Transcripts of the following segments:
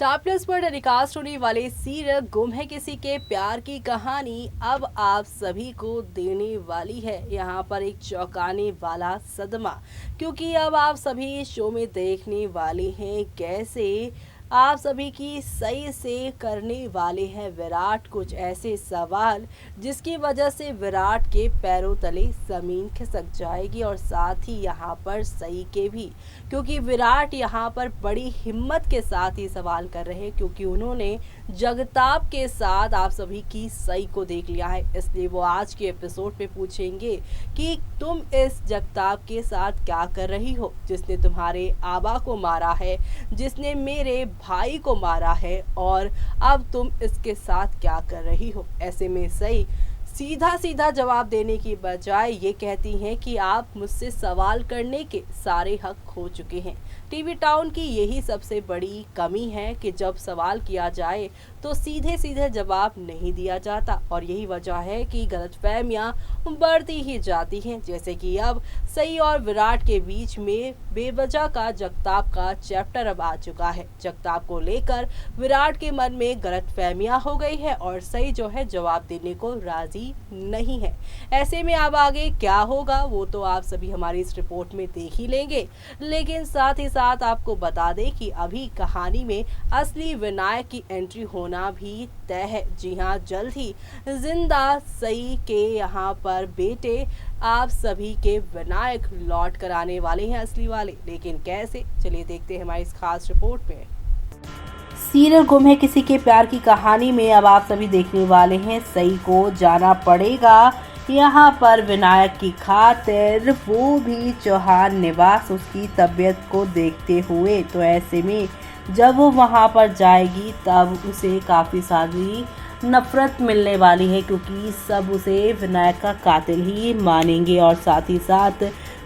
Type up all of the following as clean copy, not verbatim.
Star plus पर telecast होने वाले सीरियल गुम है किसी के प्यार की कहानी अब आप सभी को देने वाली है यहाँ पर एक चौंकाने वाला सदमा, क्योंकि अब आप सभी इस शो में देखने वाले हैं कैसे आप सभी की सही से करने वाले हैं विराट कुछ ऐसे सवाल जिसकी वजह से विराट के पैरों तले जमीन खिसक जाएगी और साथ ही यहाँ पर सही के भी, क्योंकि विराट यहाँ पर बड़ी हिम्मत के साथ ही सवाल कर रहे हैं क्योंकि उन्होंने जगताप के साथ आप सभी की सही को देख लिया है। इसलिए वो आज के एपिसोड पे पूछेंगे कि तुम इस जगताप के साथ क्या कर रही हो, जिसने तुम्हारे आबा को मारा है, जिसने मेरे भाई को मारा है, और अब तुम इसके साथ क्या कर रही हो। ऐसे में सही सीधा सीधा जवाब देने की बजाय ये कहती हैं कि आप मुझसे सवाल करने के सारे हक खो चुके हैं। टीवी टाउन की यही सबसे बड़ी कमी है कि जब सवाल किया जाए तो सीधे सीधे जवाब नहीं दिया जाता और यही वजह है कि गलतफहमियां बढ़ती ही जाती हैं। जैसे कि अब सई और विराट के बीच में बेवजह का जगताप का चैप्टर अब आ चुका है। जगताप को लेकर विराट के मन में गलतफहमियां हो गई है और सई जो है जवाब देने को राजी नहीं है। ऐसे में अब आगे क्या होगा वो तो आप सभी हमारी इस रिपोर्ट में देख ही लेंगे, लेकिन साथ ही साथ आपको बता दें कि अभी कहानी में असली विनायक की एंट्री होना भी तय है। जी हाँ, जल्द ही जिंदा सई के यहाँ पर बेटे आप सभी के विनायक लौट कर आने वाले हैं, असली वाले। लेकिन कैसे, चलिए देखते हैं हमारी इस खास रिपोर्ट में। सीरियल गुम है किसी के प्यार की कहानी में अब आप सभी देखने वाले हैं सई को जाना पड़ेगा यहाँ पर विनायक की खातिर, वो भी चौहान निवास उसकी तबीयत को देखते हुए। तो ऐसे में जब वो वहाँ पर जाएगी तब उसे काफ़ी सारी नफरत मिलने वाली है क्योंकि सब उसे विनायक का कातिल ही मानेंगे और साथ ही साथ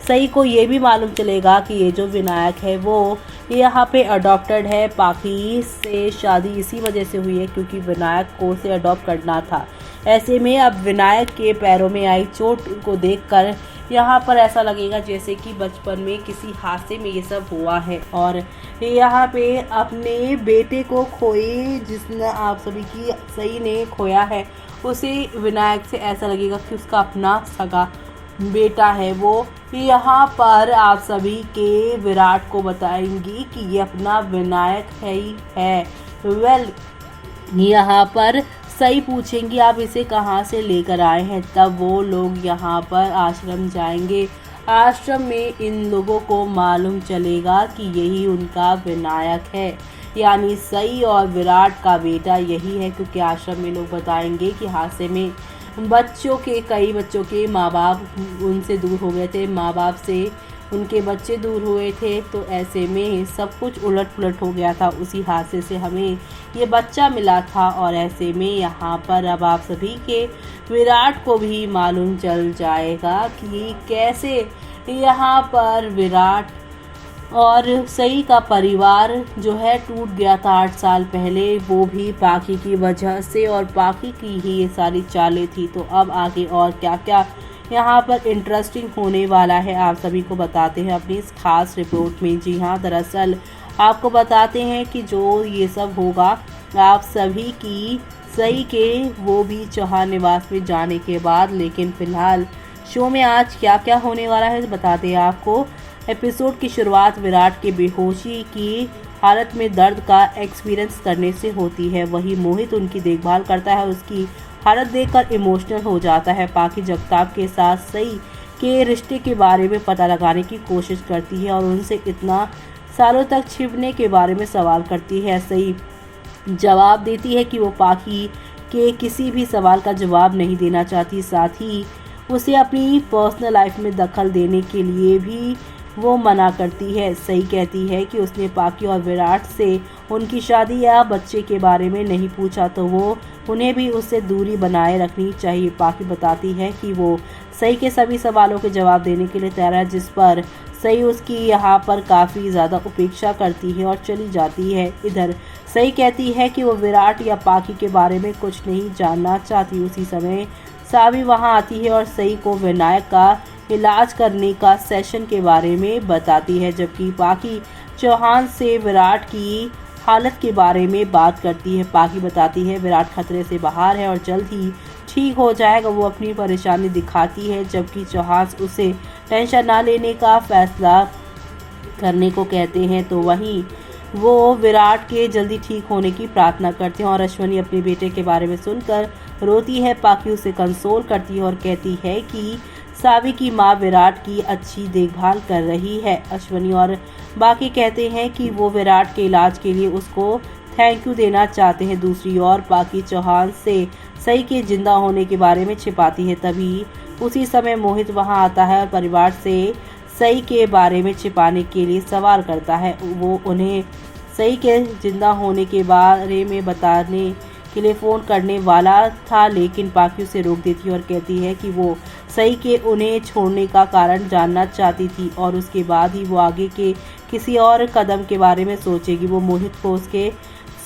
सई को ये भी मालूम चलेगा कि ये जो विनायक है वो यहाँ पे अडॉप्टेड है। पाखी से शादी इसी वजह से हुई है क्योंकि विनायक को उसे अडॉप्ट करना था। ऐसे में अब विनायक के पैरों में आई चोट को देखकर यहाँ पर ऐसा लगेगा जैसे कि बचपन में किसी हादसे में ये सब हुआ है और यहाँ पे अपने बेटे को खोए जिसने आप सभी की सई ने खोया है, उसे विनायक से ऐसा लगेगा कि उसका अपना सगा बेटा है। वो यहाँ पर आप सभी के विराट को बताएंगी कि ये अपना विनायक है ही है। यहाँ पर सही पूछेंगी आप इसे कहाँ से लेकर आए हैं, तब वो लोग यहाँ पर आश्रम जाएंगे। आश्रम में इन लोगों को मालूम चलेगा कि यही उनका विनायक है, यानी सई और विराट का बेटा यही है, क्योंकि आश्रम में लोग बताएंगे कि हादसे में कई बच्चों के माँ बाप उनसे दूर हो गए थे, माँ बाप से उनके बच्चे दूर हुए थे। तो ऐसे में सब कुछ उलट पुलट हो गया था, उसी हादसे से हमें ये बच्चा मिला था। और ऐसे में यहाँ पर अब आप सभी के विराट को भी मालूम चल जाएगा कि कैसे यहाँ पर विराट और सई का परिवार जो है टूट गया था 8 साल पहले, वो भी पाखी की वजह से, और पाखी की ही ये सारी चालें थी। तो अब आगे और क्या क्या यहाँ पर इंटरेस्टिंग होने वाला है आप सभी को बताते हैं अपनी इस खास रिपोर्ट में। जी हाँ, दरअसल आपको बताते हैं कि जो ये सब होगा आप सभी की सई के वो भी चौहान निवास में जाने के बाद। लेकिन फिलहाल शो में आज क्या क्या होने वाला है बताते हैं आपको। एपिसोड की शुरुआत विराट के बेहोशी की हालत में दर्द का एक्सपीरियंस करने से होती है। वही मोहित उनकी देखभाल करता है, उसकी हालत देखकर इमोशनल हो जाता है। पाखी जगताप के साथ सई के रिश्ते के बारे में पता लगाने की कोशिश करती है और उनसे इतना सालों तक छिपने के बारे में सवाल करती है। सई जवाब देती है कि वो पाखी के किसी भी सवाल का जवाब नहीं देना चाहती, साथ ही उसे अपनी पर्सनल लाइफ में दखल देने के लिए भी वो मना करती है। सही कहती है कि उसने पाखी और विराट से उनकी शादी या बच्चे के बारे में नहीं पूछा, तो वो उन्हें भी उससे दूरी बनाए रखनी चाहिए। पाखी बताती है कि वो सही के सभी सवालों के जवाब देने के लिए तैयार है, जिस पर सही उसकी यहाँ पर काफ़ी ज़्यादा उपेक्षा करती है और चली जाती है। इधर सही कहती है कि वो विराट या पाखी के बारे में कुछ नहीं जानना चाहती। उसी समय सावी वहाँ आती है और सही को विनायक का इलाज करने का सेशन के बारे में बताती है, जबकि पाखी चौहान से विराट की हालत के बारे में बात करती है। पाकी बताती है विराट खतरे से बाहर है और जल्द ही ठीक हो जाएगा। वो अपनी परेशानी दिखाती है, जबकि चौहान उसे टेंशन ना लेने का फैसला करने को कहते हैं। तो वहीं वो विराट के जल्दी ठीक होने की प्रार्थना करते हैं और अश्वनी अपने बेटे के बारे में सुनकर रोती है। पाकी उसे कंसोल करती है और कहती है कि सावी की माँ विराट की अच्छी देखभाल कर रही है। अश्वनी और बाकी कहते हैं कि वो विराट के इलाज के लिए उसको थैंक यू देना चाहते हैं। दूसरी ओर पाकी चौहान से सई के जिंदा होने के बारे में छिपाती है। तभी उसी समय मोहित वहां आता है और परिवार से सई के बारे में छिपाने के लिए सवाल करता है। वो उन्हें सई के जिंदा होने के बारे में बताने के लिए फ़ोन करने वाला था, लेकिन पाकी उसे रोक देती है और कहती है कि वो सई के उन्हें छोड़ने का कारण जानना चाहती थी और उसके बाद ही वो आगे के किसी और कदम के बारे में सोचेगी। वो मोहित को उसके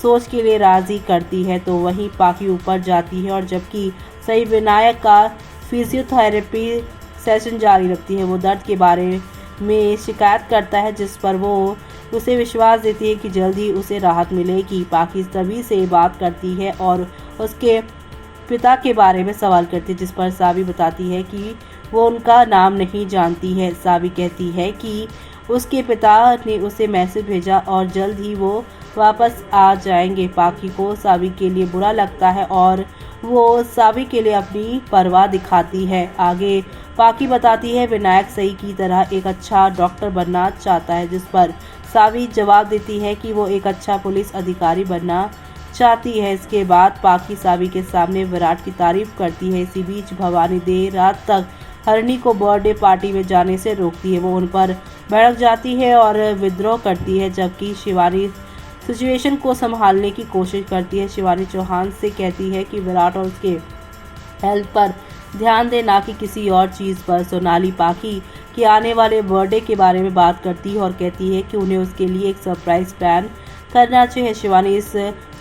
सोच के लिए राज़ी करती है। तो वहीं पाकी ऊपर जाती है और जबकि सई विनायक का फिजियोथेरेपी सेशन जारी रखती है। वो दर्द के बारे में शिकायत करता है, जिस पर वो उसे विश्वास देती है कि जल्द ही उसे राहत मिलेगी। पाकी सभी से बात करती है और उसके पिता के बारे में सवाल करती है, जिस पर सावी बताती है कि वो उनका नाम नहीं जानती है। सावी कहती है कि उसके पिता ने उसे मैसेज भेजा और जल्द ही वो वापस आ जाएंगे। पाकी को सावी के लिए बुरा लगता है और वो सावी के लिए अपनी परवाह दिखाती है। आगे पाकी बताती है विनायक सई की तरह एक अच्छा डॉक्टर बनना चाहता है, जिस पर सावी जवाब देती है कि वो एक अच्छा पुलिस अधिकारी बनना चाहती है। इसके बाद पाकी सावी के सामने विराट की तारीफ करती है। इसी बीच भवानी देर रात तक हरणी को बर्थडे पार्टी में जाने से रोकती है। वो उन पर भड़क जाती है और विद्रोह करती है, जबकि शिवानी सिचुएशन को संभालने की कोशिश करती है। शिवानी चौहान से कहती है कि विराट और उसके हेल्थ पर ध्यान दे, ना कि किसी और चीज़ पर। सोनाली पाकी के आने वाले बर्थडे के बारे में बात करती है और कहती है कि उन्हें उसके लिए एक सरप्राइज प्लान करना चाहिए। शिवानी इस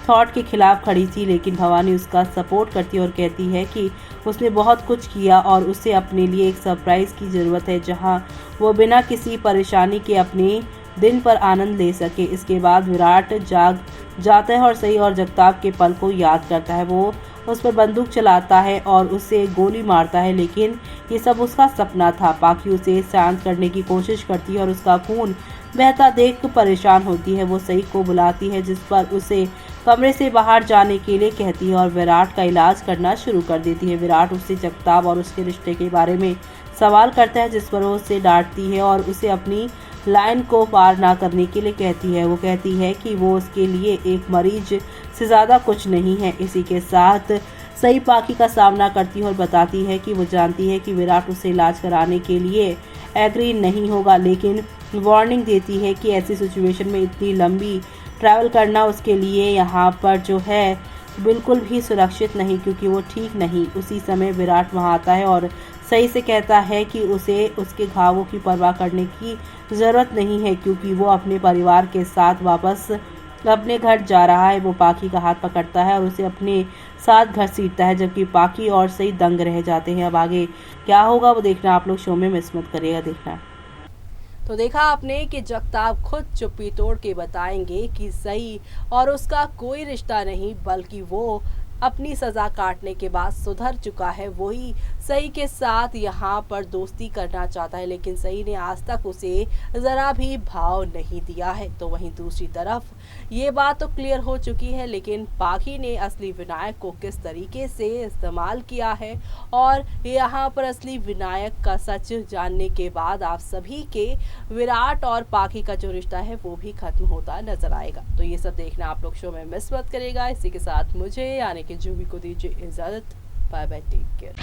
थॉट के खिलाफ खड़ी थी, लेकिन भवानी उसका सपोर्ट करती है और कहती है कि उसने बहुत कुछ किया और उसे अपने लिए एक सरप्राइज की ज़रूरत है, जहां वो बिना किसी परेशानी के अपने दिन पर आनंद ले सके। इसके बाद विराट जाग जाता है और सई और जगताप के पल को याद करता है। वो उस पर बंदूक चलाता है और उसे गोली मारता है, लेकिन ये सब उसका सपना था। पाकी उसे शांत करने की कोशिश करती है और उसका खून बहता देख परेशान होती है। वो सई को बुलाती है, जिस पर उसे कमरे से बाहर जाने के लिए कहती है और विराट का इलाज करना शुरू कर देती है। विराट उससे जगताप और उसके रिश्ते के बारे में सवाल करता है, जिस पर वो उसे डांटती है और उसे अपनी लाइन को पार ना करने के लिए कहती है। वो कहती है कि वो उसके लिए एक मरीज से ज़्यादा कुछ नहीं है। इसी के साथ सई पाकी का सामना करती है और बताती है कि वो जानती है कि विराट उसे इलाज कराने के लिए एग्री नहीं होगा, लेकिन वार्निंग देती है कि ऐसी सिचुएशन में इतनी लंबी ट्रैवल करना उसके लिए यहाँ पर जो है बिल्कुल भी सुरक्षित नहीं, क्योंकि वो ठीक नहीं। उसी समय विराट वहाँ आता है और सई से कहता है कि उसे उसके घावों की परवाह करने की ज़रूरत नहीं है, क्योंकि वो अपने परिवार के साथ वापस अपने घर जा रहा है। वो पाकी का हाथ पकड़ता है और उसे अपने साथ घसीटता है, जबकि पाकी और सई दंग रह जाते हैं। अब आगे क्या होगा वो देखना आप लोग शो में मिस मत करिएगा देखना। तो देखा आपने कि जगताप खुद चुप्पी तोड़ के बताएंगे कि सई और उसका कोई रिश्ता नहीं, बल्कि वो अपनी सज़ा काटने के बाद सुधर चुका है। वही सई के साथ यहाँ पर दोस्ती करना चाहता है, लेकिन सई ने आज तक उसे ज़रा भी भाव नहीं दिया है। तो वहीं दूसरी तरफ ये बात तो क्लियर हो चुकी है, लेकिन पाकी ने असली विनायक को किस तरीके से इस्तेमाल किया है और यहाँ पर असली विनायक का सच जानने के बाद आप सभी के विराट और पाकी का जो रिश्ता है वो भी खत्म होता नजर आएगा। तो ये सब देखना आप लोग शो में मिस मत करेगा। इसी के साथ मुझे यानी कि जूही को दीजिए इजाजत। Bye bye, take care.